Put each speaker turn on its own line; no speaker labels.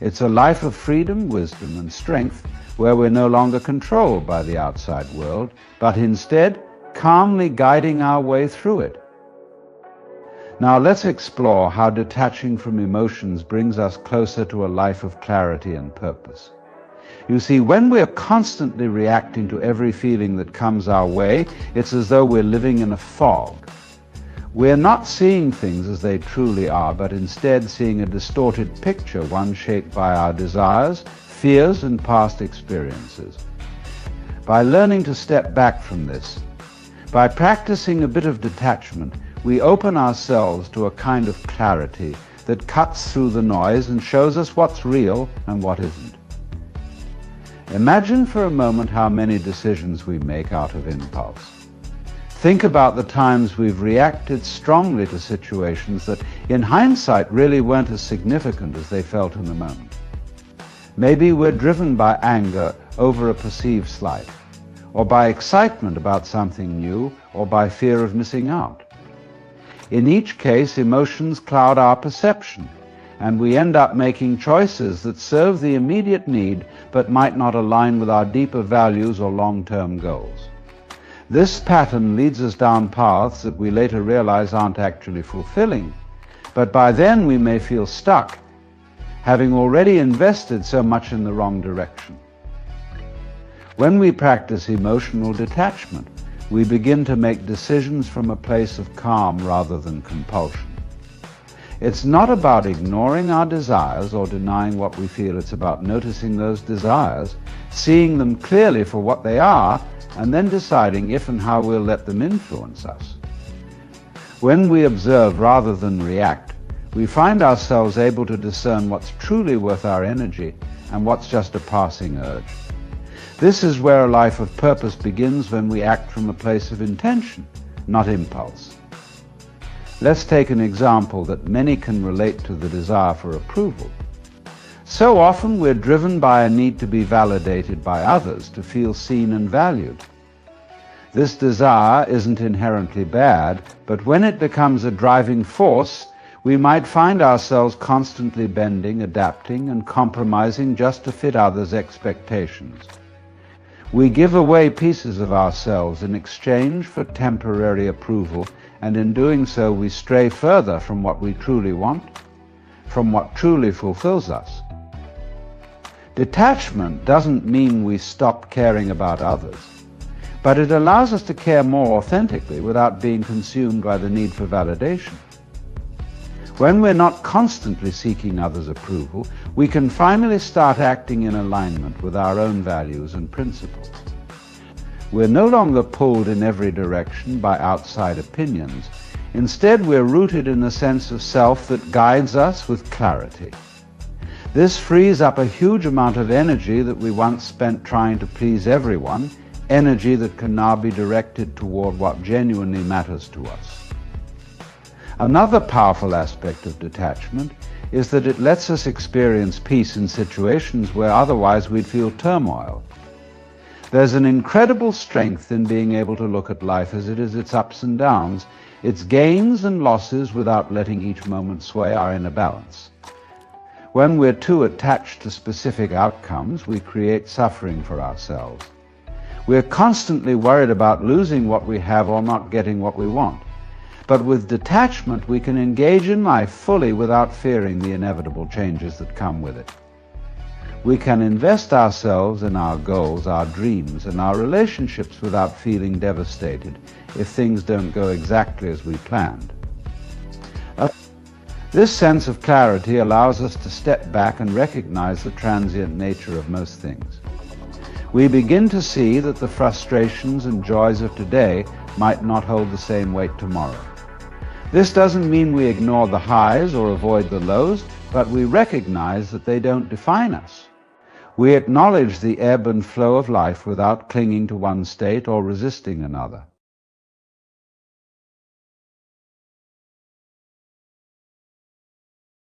It's a life of freedom, wisdom, and strength where we're no longer controlled by the outside world, but instead calmly guiding our way through it. Now let's explore how detaching from emotions brings us closer to a life of clarity and purpose. You see, when we're constantly reacting to every feeling that comes our way, it's as though we're living in a fog. We're not seeing things as they truly are, but instead seeing a distorted picture, one shaped by our desires, fears, and past experiences. By learning to step back from this, by practicing a bit of detachment, we open ourselves to a kind of clarity that cuts through the noise and shows us what's real and what isn't. Imagine for a moment how many decisions we make out of impulse. Think about the times we've reacted strongly to situations that, in hindsight, really weren't as significant as they felt in the moment. Maybe we're driven by anger over a perceived slight, or by excitement about something new, or by fear of missing out. In each case, emotions cloud our perception, and we end up making choices that serve the immediate need but might not align with our deeper values or long-term goals. This pattern leads us down paths that we later realize aren't actually fulfilling, but by then we may feel stuck, having already invested so much in the wrong direction. When we practice emotional detachment, we begin to make decisions from a place of calm rather than compulsion. It's not about ignoring our desires or denying what we feel. It's about noticing those desires, seeing them clearly for what they are, and then deciding if and how we'll let them influence us. When we observe rather than react, we find ourselves able to discern what's truly worth our energy and what's just a passing urge. This is where a life of purpose begins, when we act from a place of intention, not impulse. Let's take an example that many can relate to: the desire for approval. So often we're driven by a need to be validated by others, to feel seen and valued. This desire isn't inherently bad, but when it becomes a driving force, we might find ourselves constantly bending, adapting, and compromising just to fit others' expectations. We give away pieces of ourselves in exchange for temporary approval, and in doing so we stray further from what we truly want, from what truly fulfills us. Detachment doesn't mean we stop caring about others, but it allows us to care more authentically without being consumed by the need for validation. When we're not constantly seeking others' approval, we can finally start acting in alignment with our own values and principles. We're no longer pulled in every direction by outside opinions. Instead, we're rooted in a sense of self that guides us with clarity. This frees up a huge amount of energy that we once spent trying to please everyone, energy that can now be directed toward what genuinely matters to us. Another powerful aspect of detachment is that it lets us experience peace in situations where otherwise we'd feel turmoil. There's an incredible strength in being able to look at life as it is, its ups and downs, its gains and losses, without letting each moment sway our inner balance. When we're too attached to specific outcomes, we create suffering for ourselves. We're constantly worried about losing what we have or not getting what we want. But with detachment, we can engage in life fully without fearing the inevitable changes that come with it. We can invest ourselves in our goals, our dreams, and our relationships without feeling devastated if things don't go exactly as we planned. This sense of clarity allows us to step back and recognize the transient nature of most things. We begin to see that the frustrations and joys of today might not hold the same weight tomorrow. This doesn't mean we ignore the highs or avoid the lows, but we recognize that they don't define us. We acknowledge the ebb and flow of life without clinging to one state or resisting another.